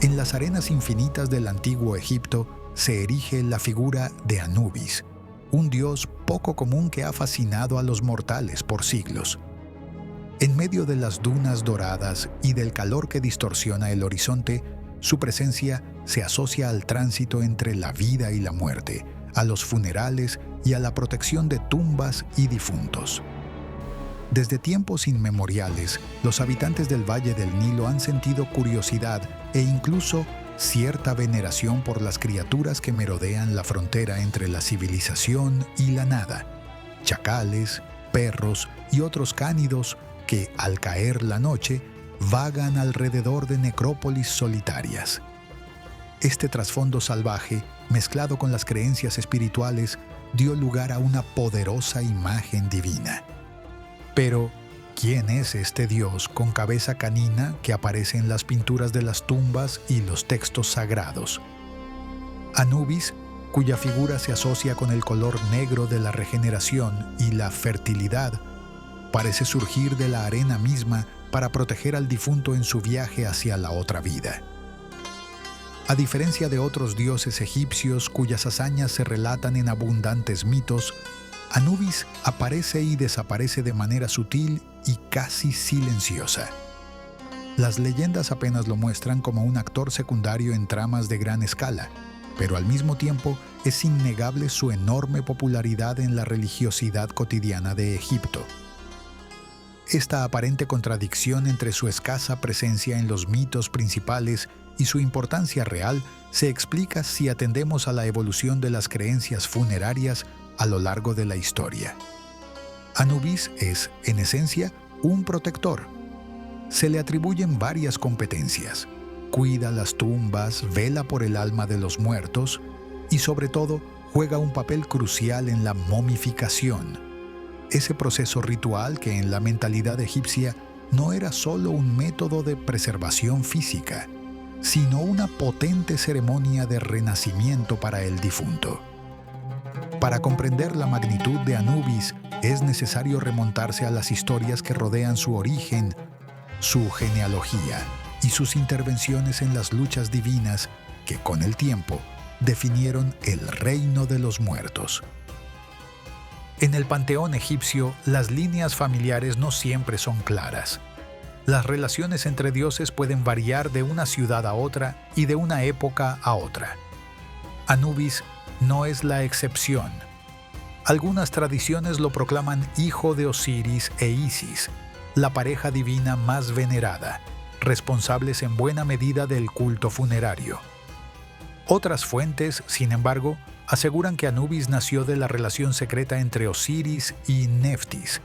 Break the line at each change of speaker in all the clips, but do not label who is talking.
En las arenas infinitas del antiguo Egipto se erige la figura de Anubis, un dios poco común que ha fascinado a los mortales por siglos. En medio de las dunas doradas y del calor que distorsiona el horizonte, su presencia se asocia al tránsito entre la vida y la muerte, a los funerales y a la protección de tumbas y difuntos. Desde tiempos inmemoriales, los habitantes del Valle del Nilo han sentido curiosidad e incluso cierta veneración por las criaturas que merodean la frontera entre la civilización y la nada: chacales, perros y otros cánidos que, al caer la noche, vagan alrededor de necrópolis solitarias. Este trasfondo salvaje, mezclado con las creencias espirituales, dio lugar a una poderosa imagen divina. Pero, ¿quién es este dios con cabeza canina que aparece en las pinturas de las tumbas y los textos sagrados? Anubis, cuya figura se asocia con el color negro de la regeneración y la fertilidad, parece surgir de la arena misma para proteger al difunto en su viaje hacia la otra vida. A diferencia de otros dioses egipcios cuyas hazañas se relatan en abundantes mitos, Anubis aparece y desaparece de manera sutil y casi silenciosa. Las leyendas apenas lo muestran como un actor secundario en tramas de gran escala, pero al mismo tiempo es innegable su enorme popularidad en la religiosidad cotidiana de Egipto. Esta aparente contradicción entre su escasa presencia en los mitos principales y su importancia real se explica si atendemos a la evolución de las creencias funerarias a lo largo de la historia. Anubis es, en esencia, un protector. Se le atribuyen varias competencias: cuida las tumbas, vela por el alma de los muertos y, sobre todo, juega un papel crucial en la momificación. Ese proceso ritual que en la mentalidad egipcia no era solo un método de preservación física, sino una potente ceremonia de renacimiento para el difunto. Para comprender la magnitud de Anubis, es necesario remontarse a las historias que rodean su origen, su genealogía y sus intervenciones en las luchas divinas que, con el tiempo, definieron el reino de los muertos. En el panteón egipcio, las líneas familiares no siempre son claras. Las relaciones entre dioses pueden variar de una ciudad a otra y de una época a otra. Anubis no es la excepción. Algunas tradiciones lo proclaman hijo de Osiris e Isis, la pareja divina más venerada, responsables en buena medida del culto funerario. Otras fuentes, sin embargo, aseguran que Anubis nació de la relación secreta entre Osiris y Neftis,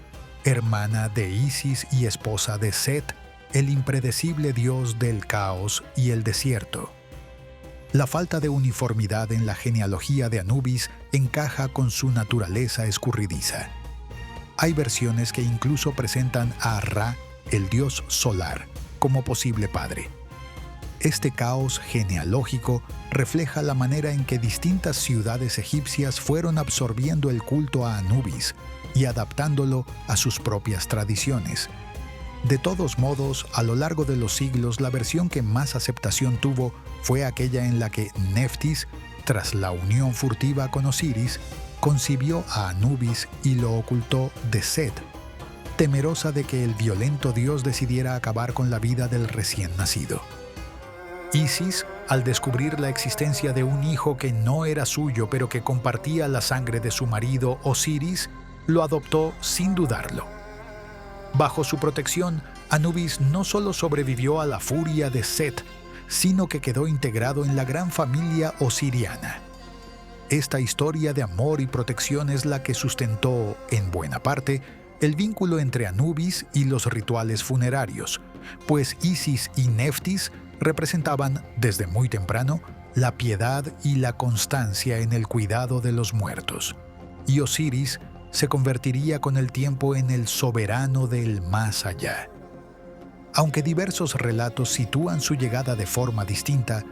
hermana de Isis y esposa de Set, el impredecible dios del caos y el desierto. La falta de uniformidad en la genealogía de Anubis encaja con su naturaleza escurridiza. Hay versiones que incluso presentan a Ra, el dios solar, como posible padre. Este caos genealógico refleja la manera en que distintas ciudades egipcias fueron absorbiendo el culto a Anubis y adaptándolo a sus propias tradiciones. De todos modos, a lo largo de los siglos, la versión que más aceptación tuvo fue aquella en la que Neftis, tras la unión furtiva con Osiris, concibió a Anubis y lo ocultó de Set, temerosa de que el violento dios decidiera acabar con la vida del recién nacido. Isis, al descubrir la existencia de un hijo que no era suyo pero que compartía la sangre de su marido Osiris, lo adoptó sin dudarlo. Bajo su protección, Anubis no solo sobrevivió a la furia de Set, sino que quedó integrado en la gran familia osiriana. Esta historia de amor y protección es la que sustentó, en buena parte, el vínculo entre Anubis y los rituales funerarios, pues Isis y Neftis representaban, desde muy temprano, la piedad y la constancia en el cuidado de los muertos, y Osiris se convertiría con el tiempo en el soberano del más allá. Aunque diversos relatos sitúan su llegada de forma distinta,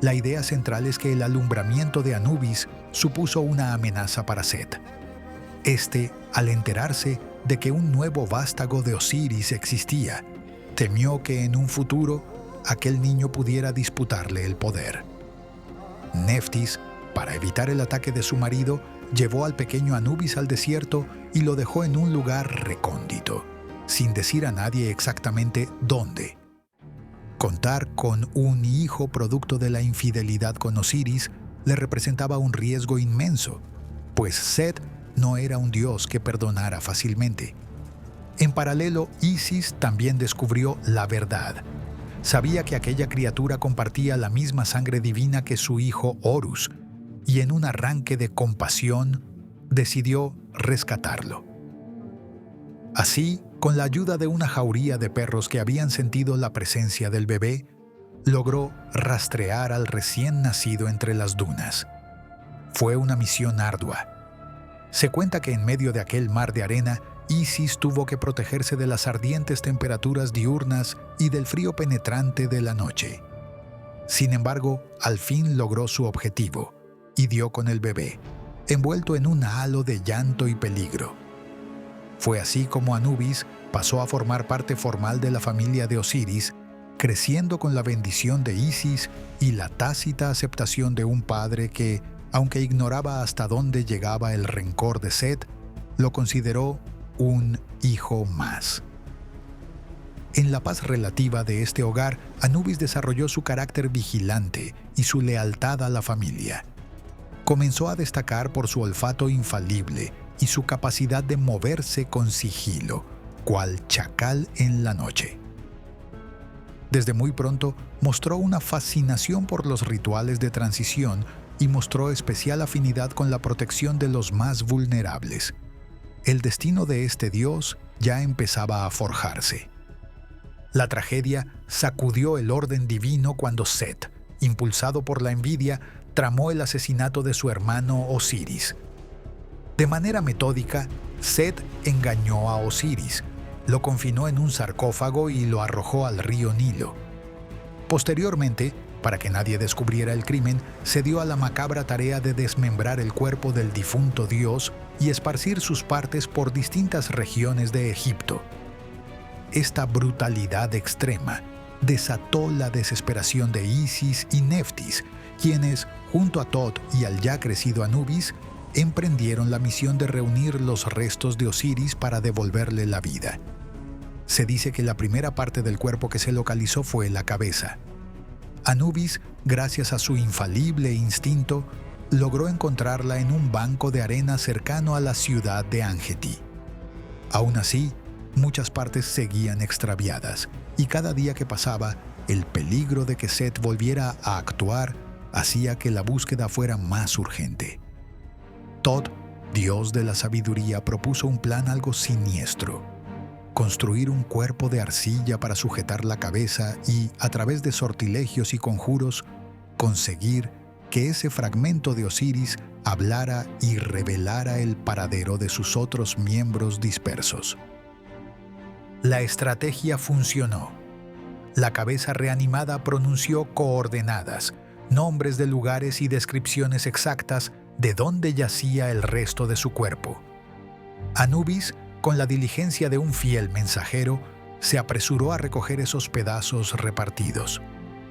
la idea central es que el alumbramiento de Anubis supuso una amenaza para Set. Este, al enterarse de que un nuevo vástago de Osiris existía, temió que en un futuro aquel niño pudiera disputarle el poder. Neftis, para evitar el ataque de su marido, llevó al pequeño Anubis al desierto y lo dejó en un lugar recóndito, sin decir a nadie exactamente dónde. Contar con un hijo producto de la infidelidad con Osiris le representaba un riesgo inmenso, pues Set no era un dios que perdonara fácilmente. En paralelo, Isis también descubrió la verdad. Sabía que aquella criatura compartía la misma sangre divina que su hijo Horus, y en un arranque de compasión decidió rescatarlo. Así, con la ayuda de una jauría de perros que habían sentido la presencia del bebé, logró rastrear al recién nacido entre las dunas. Fue una misión ardua. Se cuenta que en medio de aquel mar de arena, Isis tuvo que protegerse de las ardientes temperaturas diurnas y del frío penetrante de la noche. Sin embargo, al fin logró su objetivo y dio con el bebé, envuelto en un halo de llanto y peligro. Fue así como Anubis pasó a formar parte formal de la familia de Osiris, creciendo con la bendición de Isis y la tácita aceptación de un padre que, aunque ignoraba hasta dónde llegaba el rencor de Set, lo consideró un hijo más. En la paz relativa de este hogar, Anubis desarrolló su carácter vigilante y su lealtad a la familia. Comenzó a destacar por su olfato infalible y su capacidad de moverse con sigilo, cual chacal en la noche. Desde muy pronto mostró una fascinación por los rituales de transición y mostró especial afinidad con la protección de los más vulnerables. El destino de este dios ya empezaba a forjarse. La tragedia sacudió el orden divino cuando Set, impulsado por la envidia, tramó el asesinato de su hermano Osiris. De manera metódica, Set engañó a Osiris, lo confinó en un sarcófago y lo arrojó al río Nilo. Posteriormente, para que nadie descubriera el crimen, se dio a la macabra tarea de desmembrar el cuerpo del difunto dios y esparcir sus partes por distintas regiones de Egipto. Esta brutalidad extrema desató la desesperación de Isis y Neftis, quienes, junto a Tot y al ya crecido Anubis, emprendieron la misión de reunir los restos de Osiris para devolverle la vida. Se dice que la primera parte del cuerpo que se localizó fue la cabeza. Anubis, gracias a su infalible instinto, logró encontrarla en un banco de arena cercano a la ciudad de Angeti. Aún así, muchas partes seguían extraviadas, y cada día que pasaba, el peligro de que Set volviera a actuar hacía que la búsqueda fuera más urgente. Tot, dios de la sabiduría, propuso un plan algo siniestro: construir un cuerpo de arcilla para sujetar la cabeza y, a través de sortilegios y conjuros, conseguir que ese fragmento de Osiris hablara y revelara el paradero de sus otros miembros dispersos. La estrategia funcionó. La cabeza reanimada pronunció coordenadas, nombres de lugares y descripciones exactas de dónde yacía el resto de su cuerpo. Anubis, con la diligencia de un fiel mensajero, se apresuró a recoger esos pedazos repartidos.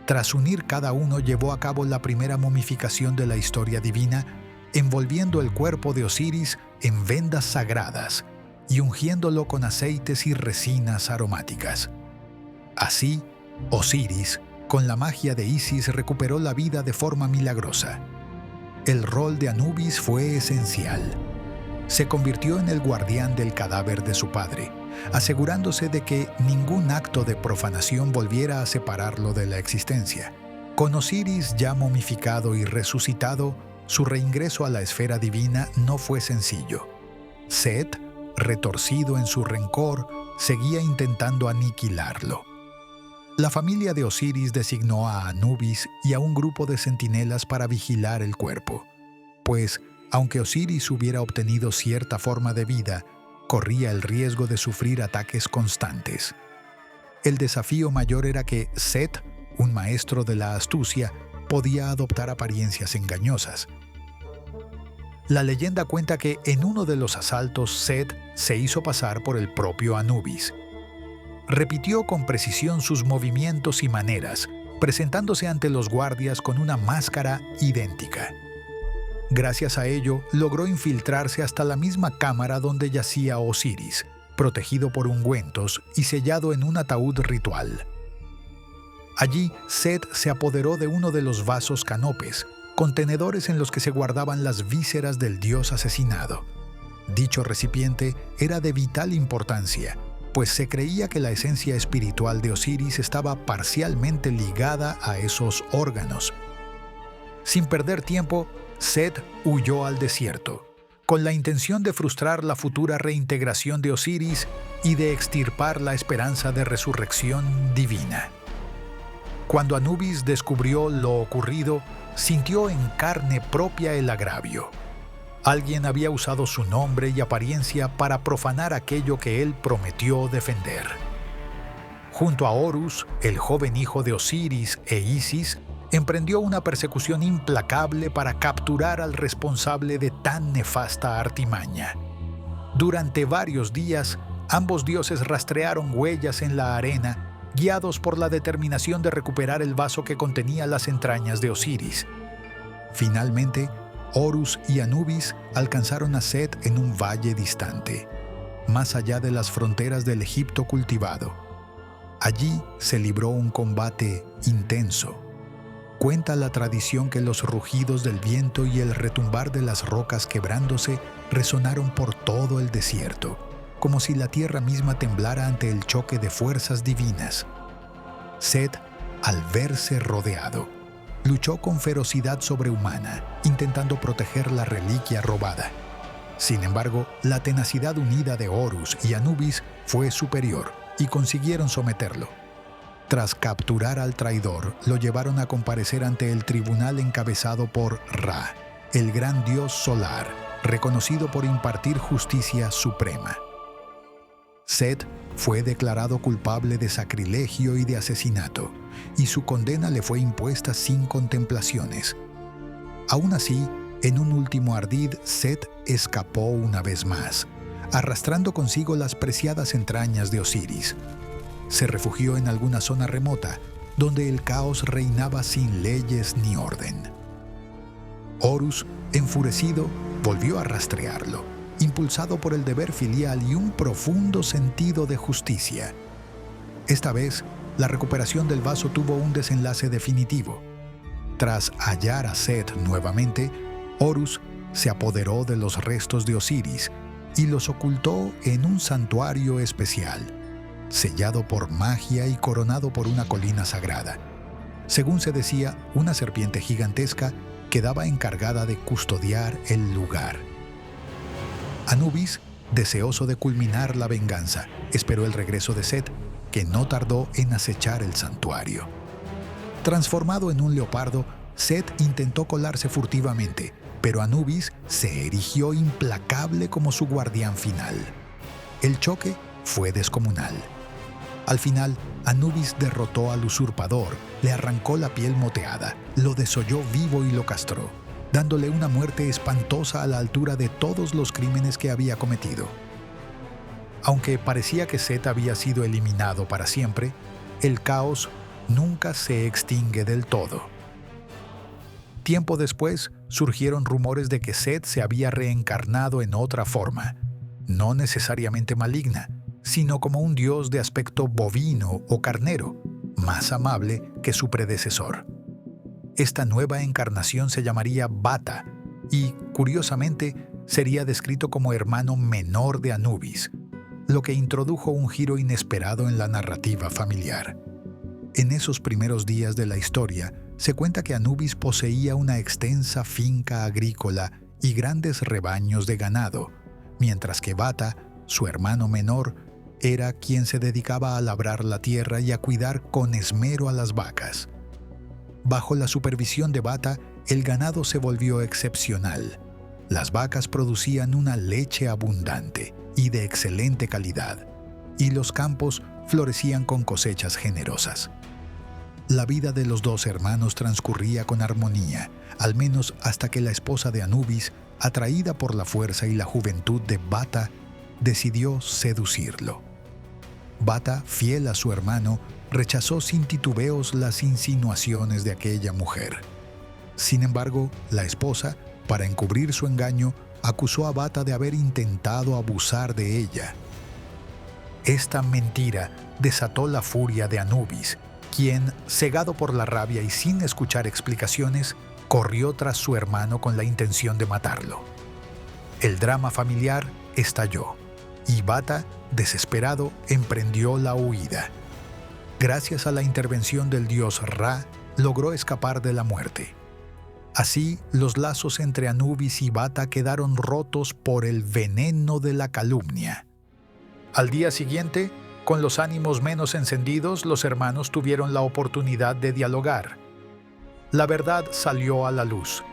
Tras unir cada uno, llevó a cabo la primera momificación de la historia divina, envolviendo el cuerpo de Osiris en vendas sagradas y ungiéndolo con aceites y resinas aromáticas. Así, Osiris, con la magia de Isis, recuperó la vida de forma milagrosa. El rol de Anubis fue esencial. Se convirtió en el guardián del cadáver de su padre, asegurándose de que ningún acto de profanación volviera a separarlo de la existencia. Con Osiris ya momificado y resucitado, su reingreso a la esfera divina no fue sencillo. Set, retorcido en su rencor, seguía intentando aniquilarlo. La familia de Osiris designó a Anubis y a un grupo de centinelas para vigilar el cuerpo, pues, aunque Osiris hubiera obtenido cierta forma de vida, corría el riesgo de sufrir ataques constantes. El desafío mayor era que Set, un maestro de la astucia, podía adoptar apariencias engañosas. La leyenda cuenta que en uno de los asaltos Set se hizo pasar por el propio Anubis. repitió con precisión sus movimientos y maneras, presentándose ante los guardias con una máscara idéntica. Gracias a ello, logró infiltrarse hasta la misma cámara donde yacía Osiris, protegido por ungüentos y sellado en un ataúd ritual. Allí, Set se apoderó de uno de los vasos canopes, contenedores en los que se guardaban las vísceras del dios asesinado. Dicho recipiente era de vital importancia, pues se creía que la esencia espiritual de Osiris estaba parcialmente ligada a esos órganos. Sin perder tiempo, Set huyó al desierto, con la intención de frustrar la futura reintegración de Osiris y de extirpar la esperanza de resurrección divina. Cuando Anubis descubrió lo ocurrido, sintió en carne propia el agravio. Alguien había usado su nombre y apariencia para profanar aquello que él prometió defender. Junto a Horus, el joven hijo de Osiris e Isis, emprendió una persecución implacable para capturar al responsable de tan nefasta artimaña. Durante varios días, ambos dioses rastrearon huellas en la arena, guiados por la determinación de recuperar el vaso que contenía las entrañas de Osiris. Finalmente, Horus y Anubis alcanzaron a Set en un valle distante, más allá de las fronteras del Egipto cultivado. Allí se libró un combate intenso. Cuenta la tradición que los rugidos del viento y el retumbar de las rocas quebrándose resonaron por todo el desierto, como si la tierra misma temblara ante el choque de fuerzas divinas. Set, al verse rodeado, luchó con ferocidad sobrehumana, intentando proteger la reliquia robada. Sin embargo, la tenacidad unida de Horus y Anubis fue superior y consiguieron someterlo. Tras capturar al traidor, lo llevaron a comparecer ante el tribunal encabezado por Ra, el gran dios solar, reconocido por impartir justicia suprema. Set fue declarado culpable de sacrilegio y de asesinato, y su condena le fue impuesta sin contemplaciones. Aún así, en un último ardid, Set escapó una vez más, arrastrando consigo las preciadas entrañas de Osiris. Se refugió en alguna zona remota, donde el caos reinaba sin leyes ni orden. Horus, enfurecido, volvió a rastrearlo, impulsado por el deber filial y un profundo sentido de justicia. Esta vez, la recuperación del vaso tuvo un desenlace definitivo. Tras hallar a Set nuevamente, Horus se apoderó de los restos de Osiris y los ocultó en un santuario especial, sellado por magia y coronado por una colina sagrada. Según se decía, una serpiente gigantesca quedaba encargada de custodiar el lugar. Anubis, deseoso de culminar la venganza, esperó el regreso de Set, que no tardó en acechar el santuario. Transformado en un leopardo, Set intentó colarse furtivamente, pero Anubis se erigió implacable como su guardián final. El choque fue descomunal. Al final, Anubis derrotó al usurpador, le arrancó la piel moteada, lo desolló vivo y lo castró, dándole una muerte espantosa a la altura de todos los crímenes que había cometido. Aunque parecía que Set había sido eliminado para siempre, el caos nunca se extingue del todo. Tiempo después, surgieron rumores de que Set se había reencarnado en otra forma, no necesariamente maligna, sino como un dios de aspecto bovino o carnero, más amable que su predecesor. Esta nueva encarnación se llamaría Bata y, curiosamente, sería descrito como hermano menor de Anubis, lo que introdujo un giro inesperado en la narrativa familiar. En esos primeros días de la historia, se cuenta que Anubis poseía una extensa finca agrícola y grandes rebaños de ganado, mientras que Bata, su hermano menor, era quien se dedicaba a labrar la tierra y a cuidar con esmero a las vacas. Bajo la supervisión de Bata, el ganado se volvió excepcional. Las vacas producían una leche abundante y de excelente calidad, y los campos florecían con cosechas generosas. La vida de los dos hermanos transcurría con armonía, al menos hasta que la esposa de Anubis, atraída por la fuerza y la juventud de Bata, decidió seducirlo. Bata, fiel a su hermano, rechazó sin titubeos las insinuaciones de aquella mujer. Sin embargo, la esposa, para encubrir su engaño, acusó a Bata de haber intentado abusar de ella. Esta mentira desató la furia de Anubis, quien, cegado por la rabia y sin escuchar explicaciones, corrió tras su hermano con la intención de matarlo. El drama familiar estalló y Bata, desesperado, emprendió la huida. Gracias a la intervención del dios Ra, logró escapar de la muerte. Así, los lazos entre Anubis y Bata quedaron rotos por el veneno de la calumnia. Al día siguiente, con los ánimos menos encendidos, los hermanos tuvieron la oportunidad de dialogar. La verdad salió a la luz.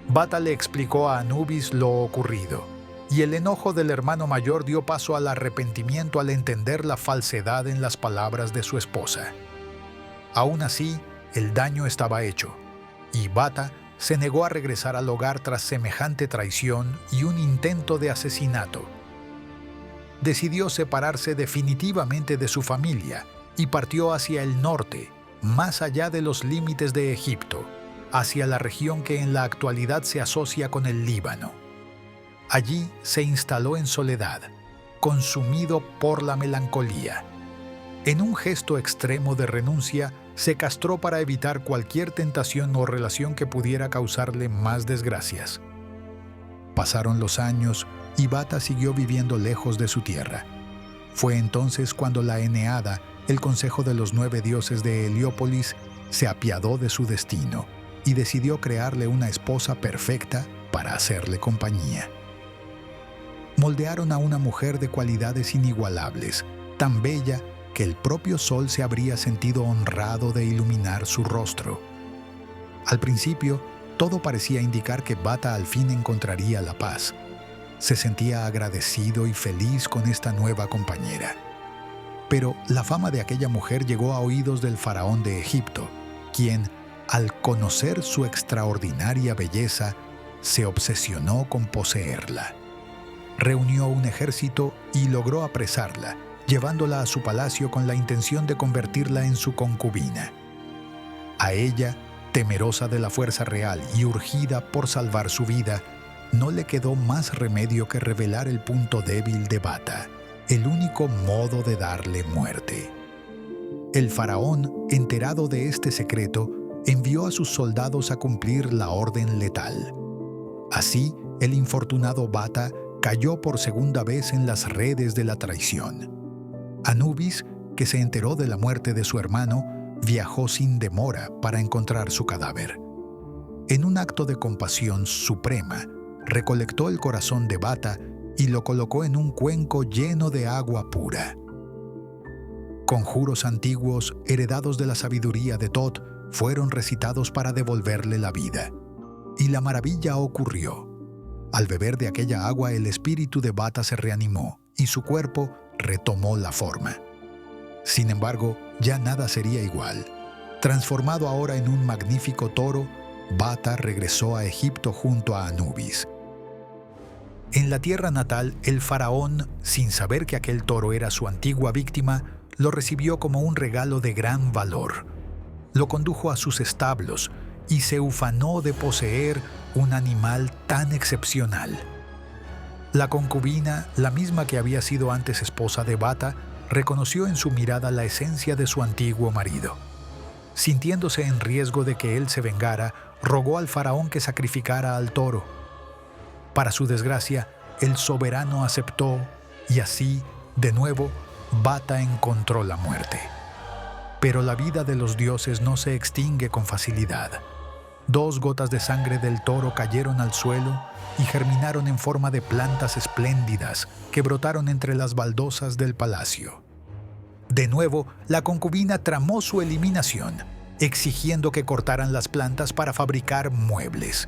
Bata le explicó a Anubis lo ocurrido, y el enojo del hermano mayor dio paso al arrepentimiento al entender la falsedad en las palabras de su esposa. Aún así, el daño estaba hecho, y Bata se negó a regresar al hogar tras semejante traición y un intento de asesinato. Decidió separarse definitivamente de su familia y partió hacia el norte, más allá de los límites de Egipto, hacia la región que en la actualidad se asocia con el Líbano. Allí se instaló en soledad, consumido por la melancolía. En un gesto extremo de renuncia, se castró para evitar cualquier tentación o relación que pudiera causarle más desgracias. Pasaron los años y Bata siguió viviendo lejos de su tierra. Fue entonces cuando la Eneada, el consejo de los 9 dioses de Heliópolis, se apiadó de su destino y decidió crearle una esposa perfecta para hacerle compañía. Moldearon a una mujer de cualidades inigualables, tan bella que el propio sol se habría sentido honrado de iluminar su rostro. Al principio, todo parecía indicar que Bata al fin encontraría la paz. Se sentía agradecido y feliz con esta nueva compañera. Pero la fama de aquella mujer llegó a oídos del faraón de Egipto, quien, al conocer su extraordinaria belleza, se obsesionó con poseerla. Reunió un ejército y logró apresarla, llevándola a su palacio con la intención de convertirla en su concubina. A ella, temerosa de la fuerza real y urgida por salvar su vida, no le quedó más remedio que revelar el punto débil de Bata, el único modo de darle muerte. El faraón, enterado de este secreto, envió a sus soldados a cumplir la orden letal. Así, el infortunado Bata cayó por segunda vez en las redes de la traición. Anubis, que se enteró de la muerte de su hermano, viajó sin demora para encontrar su cadáver. En un acto de compasión suprema, recolectó el corazón de Bata y lo colocó en un cuenco lleno de agua pura. Conjuros antiguos, heredados de la sabiduría de Thoth, fueron recitados para devolverle la vida. Y la maravilla ocurrió. Al beber de aquella agua, el espíritu de Bata se reanimó y su cuerpo retomó la forma. Sin embargo, ya nada sería igual. Transformado ahora en un magnífico toro, Bata regresó a Egipto junto a Anubis. En la tierra natal, el faraón, sin saber que aquel toro era su antigua víctima, lo recibió como un regalo de gran valor. Lo condujo a sus establos y se ufanó de poseer un animal tan excepcional. La concubina, la misma que había sido antes esposa de Bata, reconoció en su mirada la esencia de su antiguo marido. Sintiéndose en riesgo de que él se vengara, rogó al faraón que sacrificara al toro. Para su desgracia, el soberano aceptó y así, de nuevo, Bata encontró la muerte. Pero la vida de los dioses no se extingue con facilidad. 2 gotas de sangre del toro cayeron al suelo y germinaron en forma de plantas espléndidas que brotaron entre las baldosas del palacio. De nuevo, la concubina tramó su eliminación, exigiendo que cortaran las plantas para fabricar muebles.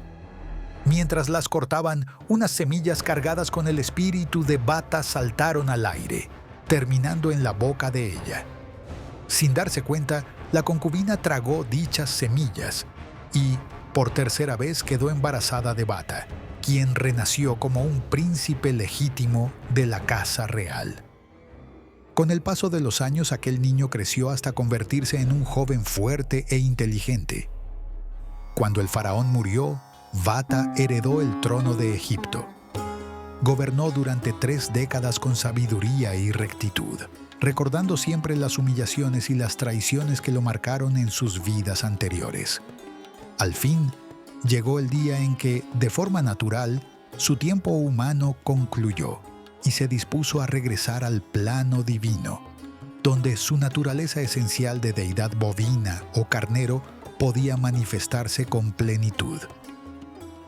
Mientras las cortaban, unas semillas cargadas con el espíritu de Bata saltaron al aire, terminando en la boca de ella. Sin darse cuenta, la concubina tragó dichas semillas y, por tercera vez, quedó embarazada de Bata, quien renació como un príncipe legítimo de la casa real. Con el paso de los años, aquel niño creció hasta convertirse en un joven fuerte e inteligente. Cuando el faraón murió, Bata heredó el trono de Egipto. Gobernó durante 3 décadas con sabiduría y rectitud, recordando siempre las humillaciones y las traiciones que lo marcaron en sus vidas anteriores. Al fin, llegó el día en que, de forma natural, su tiempo humano concluyó y se dispuso a regresar al plano divino, donde su naturaleza esencial de deidad bovina o carnero podía manifestarse con plenitud.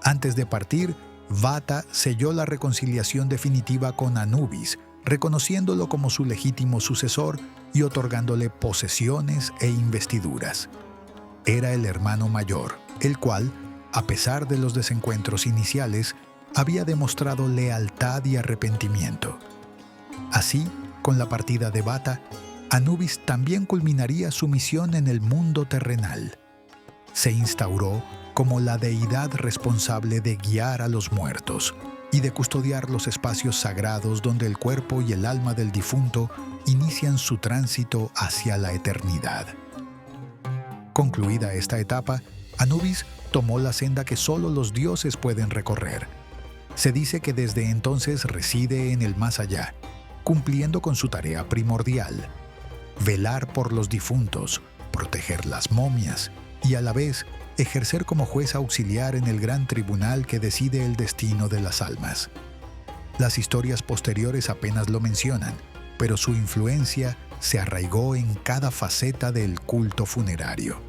Antes de partir, Bata selló la reconciliación definitiva con Anubis, reconociéndolo como su legítimo sucesor y otorgándole posesiones e investiduras. Era el hermano mayor, el cual, a pesar de los desencuentros iniciales, había demostrado lealtad y arrepentimiento. Así, con la partida de Bata, Anubis también culminaría su misión en el mundo terrenal. Se instauró como la deidad responsable de guiar a los muertos y de custodiar los espacios sagrados donde el cuerpo y el alma del difunto inician su tránsito hacia la eternidad. Concluida esta etapa, Anubis tomó la senda que solo los dioses pueden recorrer. Se dice que desde entonces reside en el más allá, cumpliendo con su tarea primordial: velar por los difuntos, proteger las momias y a la vez ejercer como juez auxiliar en el gran tribunal que decide el destino de las almas. Las historias posteriores apenas lo mencionan, pero su influencia se arraigó en cada faceta del culto funerario.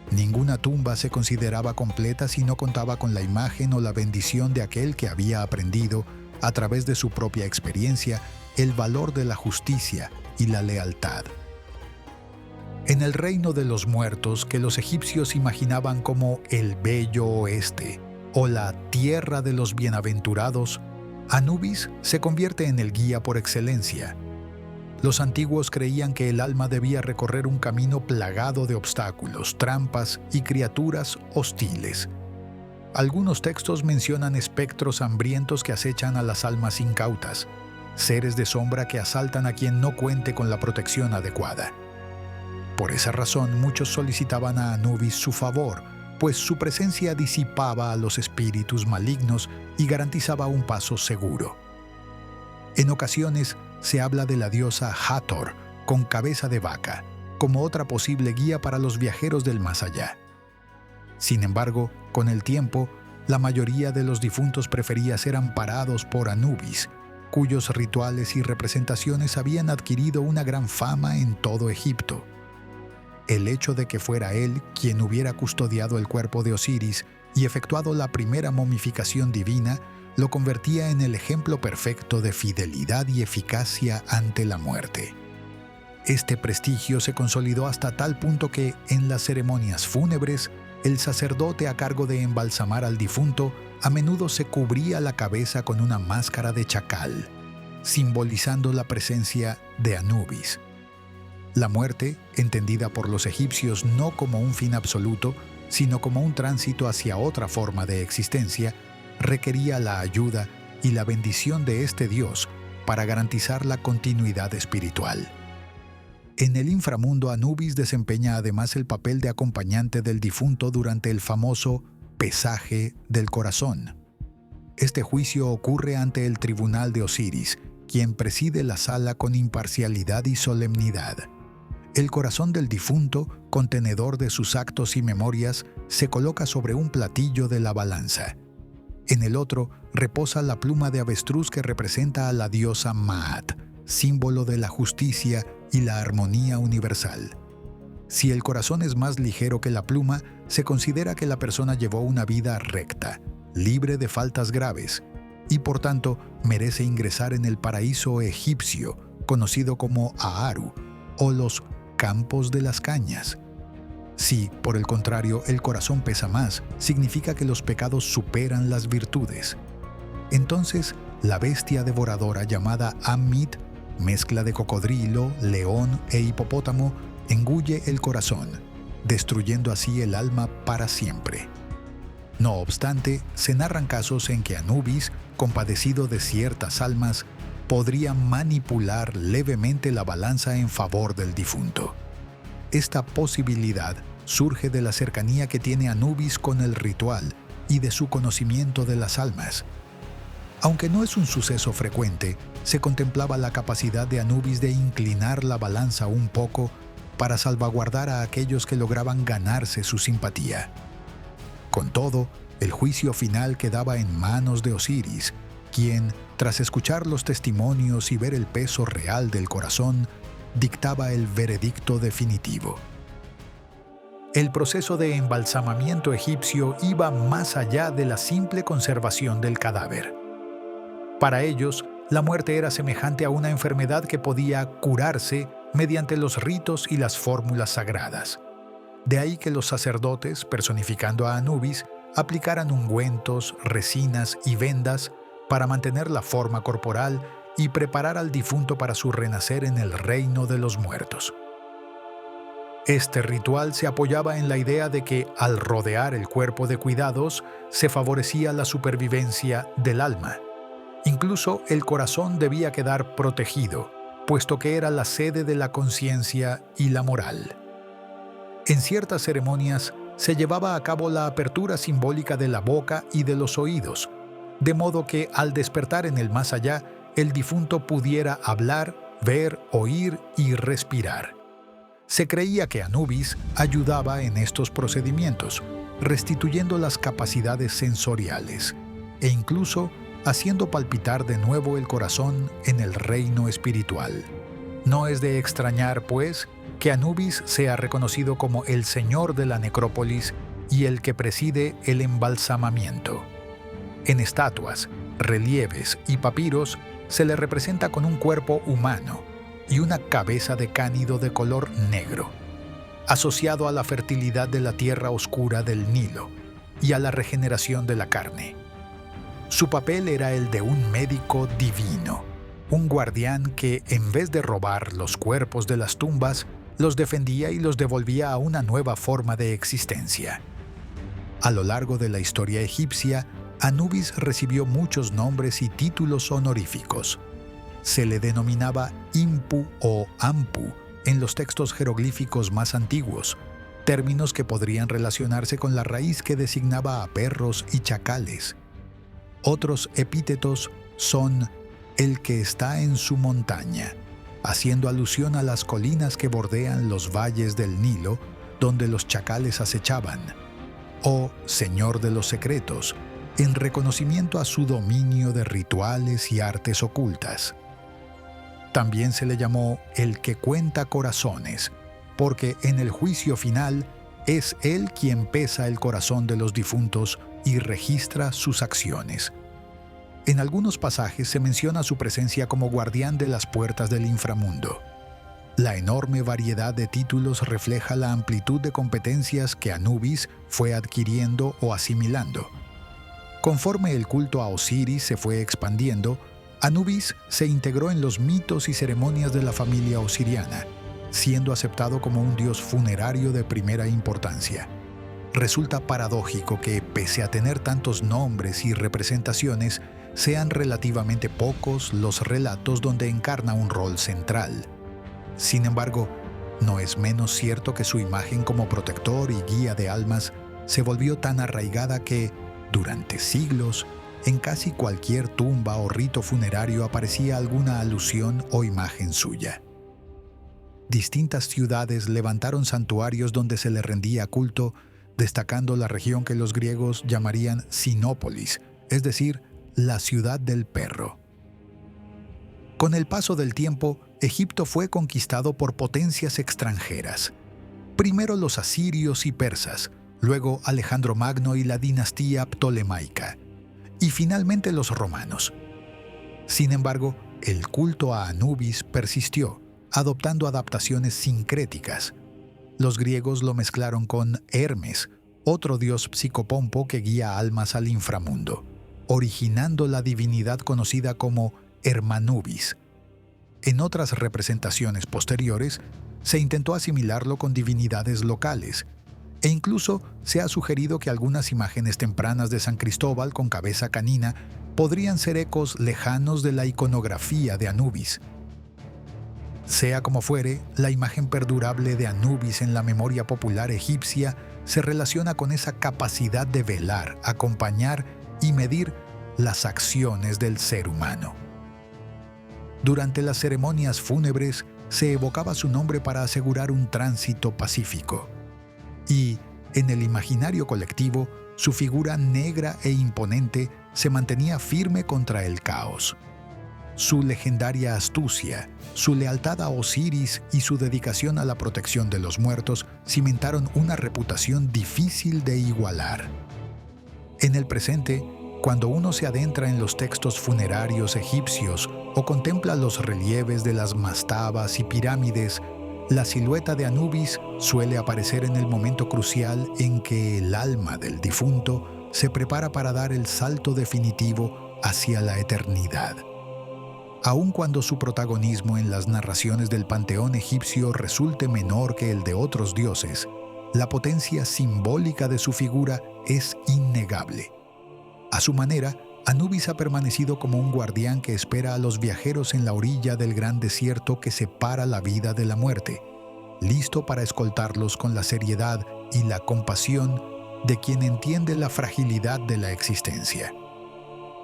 Ninguna tumba se consideraba completa si no contaba con la imagen o la bendición de aquel que había aprendido, a través de su propia experiencia, el valor de la justicia y la lealtad. En el reino de los muertos, que los egipcios imaginaban como el bello oeste o la tierra de los bienaventurados, Anubis se convierte en el guía por excelencia. Los antiguos creían que el alma debía recorrer un camino plagado de obstáculos, trampas y criaturas hostiles. Algunos textos mencionan espectros hambrientos que acechan a las almas incautas, seres de sombra que asaltan a quien no cuente con la protección adecuada. Por esa razón, muchos solicitaban a Anubis su favor, pues su presencia disipaba a los espíritus malignos y garantizaba un paso seguro. En ocasiones, se habla de la diosa Hathor, con cabeza de vaca, como otra posible guía para los viajeros del más allá. Sin embargo, con el tiempo, la mayoría de los difuntos prefería ser amparados por Anubis, cuyos rituales y representaciones habían adquirido una gran fama en todo Egipto. El hecho de que fuera él quien hubiera custodiado el cuerpo de Osiris y efectuado la primera momificación divina lo convertía en el ejemplo perfecto de fidelidad y eficacia ante la muerte. Este prestigio se consolidó hasta tal punto que, en las ceremonias fúnebres, el sacerdote a cargo de embalsamar al difunto a menudo se cubría la cabeza con una máscara de chacal, simbolizando la presencia de Anubis. La muerte, entendida por los egipcios no como un fin absoluto, sino como un tránsito hacia otra forma de existencia, requería la ayuda y la bendición de este dios para garantizar la continuidad espiritual. En el inframundo, Anubis desempeña además el papel de acompañante del difunto durante el famoso pesaje del corazón. Este juicio ocurre ante el tribunal de Osiris, quien preside la sala con imparcialidad y solemnidad. El corazón del difunto, contenedor de sus actos y memorias, se coloca sobre un platillo de la balanza. En el otro reposa la pluma de avestruz que representa a la diosa Maat, símbolo de la justicia y la armonía universal. Si el corazón es más ligero que la pluma, se considera que la persona llevó una vida recta, libre de faltas graves, y por tanto merece ingresar en el paraíso egipcio, conocido como Aaru, o los campos de las cañas. Si, por el contrario, el corazón pesa más, significa que los pecados superan las virtudes. Entonces, la bestia devoradora llamada Ammit, mezcla de cocodrilo, león e hipopótamo, engulle el corazón, destruyendo así el alma para siempre. No obstante, se narran casos en que Anubis, compadecido de ciertas almas, podría manipular levemente la balanza en favor del difunto. Esta posibilidad surge de la cercanía que tiene Anubis con el ritual y de su conocimiento de las almas. Aunque no es un suceso frecuente, se contemplaba la capacidad de Anubis de inclinar la balanza un poco para salvaguardar a aquellos que lograban ganarse su simpatía. Con todo, el juicio final quedaba en manos de Osiris, quien, tras escuchar los testimonios y ver el peso real del corazón, dictaba el veredicto definitivo. El proceso de embalsamamiento egipcio iba más allá de la simple conservación del cadáver. Para ellos, la muerte era semejante a una enfermedad que podía curarse mediante los ritos y las fórmulas sagradas. De ahí que los sacerdotes, personificando a Anubis, aplicaran ungüentos, resinas y vendas para mantener la forma corporal y preparar al difunto para su renacer en el reino de los muertos. Este ritual se apoyaba en la idea de que, al rodear el cuerpo de cuidados, se favorecía la supervivencia del alma. Incluso el corazón debía quedar protegido, puesto que era la sede de la conciencia y la moral. En ciertas ceremonias se llevaba a cabo la apertura simbólica de la boca y de los oídos, de modo que al despertar en el más allá, el difunto pudiera hablar, ver, oír y respirar. Se creía que Anubis ayudaba en estos procedimientos, restituyendo las capacidades sensoriales e incluso haciendo palpitar de nuevo el corazón en el reino espiritual. No es de extrañar, pues, que Anubis sea reconocido como el señor de la necrópolis y el que preside el embalsamamiento. En estatuas, relieves y papiros se le representa con un cuerpo humano y una cabeza de cánido de color negro, asociado a la fertilidad de la tierra oscura del Nilo y a la regeneración de la carne. Su papel era el de un médico divino, un guardián que, en vez de robar los cuerpos de las tumbas, los defendía y los devolvía a una nueva forma de existencia. A lo largo de la historia egipcia, Anubis recibió muchos nombres y títulos honoríficos. Se le denominaba Impu o Ampu en los textos jeroglíficos más antiguos, términos que podrían relacionarse con la raíz que designaba a perros y chacales. Otros epítetos son el que está en su montaña, haciendo alusión a las colinas que bordean los valles del Nilo, donde los chacales acechaban, o Señor de los Secretos, en reconocimiento a su dominio de rituales y artes ocultas. También se le llamó el que cuenta corazones, porque en el juicio final es él quien pesa el corazón de los difuntos y registra sus acciones. En algunos pasajes se menciona su presencia como guardián de las puertas del inframundo. La enorme variedad de títulos refleja la amplitud de competencias que Anubis fue adquiriendo o asimilando. Conforme el culto a Osiris se fue expandiendo, Anubis se integró en los mitos y ceremonias de la familia osiriana, siendo aceptado como un dios funerario de primera importancia. Resulta paradójico que, pese a tener tantos nombres y representaciones, sean relativamente pocos los relatos donde encarna un rol central. Sin embargo, no es menos cierto que su imagen como protector y guía de almas se volvió tan arraigada que, durante siglos, en casi cualquier tumba o rito funerario aparecía alguna alusión o imagen suya. Distintas ciudades levantaron santuarios donde se le rendía culto, destacando la región que los griegos llamarían Sinópolis, es decir, la ciudad del perro. Con el paso del tiempo, Egipto fue conquistado por potencias extranjeras. Primero los asirios y persas, luego Alejandro Magno y la dinastía ptolemaica, y finalmente los romanos. Sin embargo, el culto a Anubis persistió, adoptando adaptaciones sincréticas. Los griegos lo mezclaron con Hermes, otro dios psicopompo que guía almas al inframundo, originando la divinidad conocida como Hermanubis. En otras representaciones posteriores, se intentó asimilarlo con divinidades locales, e incluso se ha sugerido que algunas imágenes tempranas de San Cristóbal con cabeza canina podrían ser ecos lejanos de la iconografía de Anubis. Sea como fuere, la imagen perdurable de Anubis en la memoria popular egipcia se relaciona con esa capacidad de velar, acompañar y medir las acciones del ser humano. Durante las ceremonias fúnebres se evocaba su nombre para asegurar un tránsito pacífico. Y, en el imaginario colectivo, su figura negra e imponente se mantenía firme contra el caos. Su legendaria astucia, su lealtad a Osiris y su dedicación a la protección de los muertos cimentaron una reputación difícil de igualar. En el presente, cuando uno se adentra en los textos funerarios egipcios o contempla los relieves de las mastabas y pirámides, la silueta de Anubis suele aparecer en el momento crucial en que el alma del difunto se prepara para dar el salto definitivo hacia la eternidad. Aun cuando su protagonismo en las narraciones del panteón egipcio resulte menor que el de otros dioses, la potencia simbólica de su figura es innegable. A su manera, Anubis ha permanecido como un guardián que espera a los viajeros en la orilla del gran desierto que separa la vida de la muerte, listo para escoltarlos con la seriedad y la compasión de quien entiende la fragilidad de la existencia.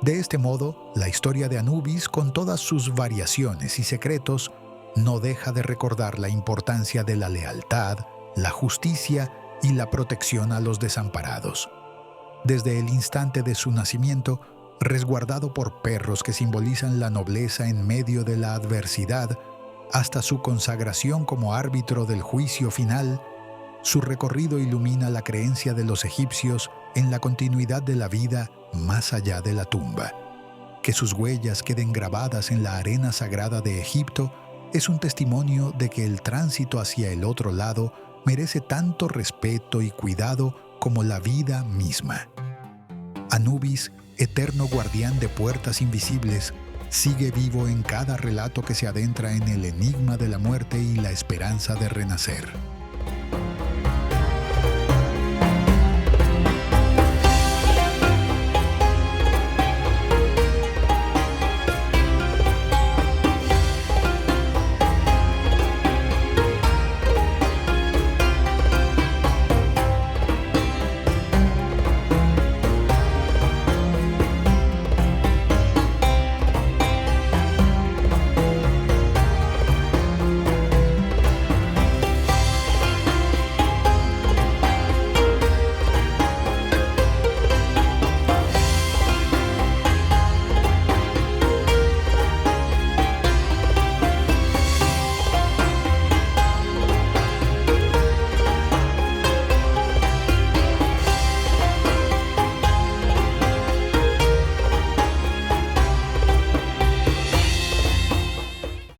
De este modo, la historia de Anubis, con todas sus variaciones y secretos, no deja de recordar la importancia de la lealtad, la justicia y la protección a los desamparados. Desde el instante de su nacimiento, resguardado por perros que simbolizan la nobleza en medio de la adversidad, hasta su consagración como árbitro del juicio final, su recorrido ilumina la creencia de los egipcios en la continuidad de la vida más allá de la tumba. Que sus huellas queden grabadas en la arena sagrada de Egipto es un testimonio de que el tránsito hacia el otro lado merece tanto respeto y cuidado como la vida misma. Anubis, eterno guardián de puertas invisibles, sigue vivo en cada relato que se adentra en el enigma de la muerte y la esperanza de renacer.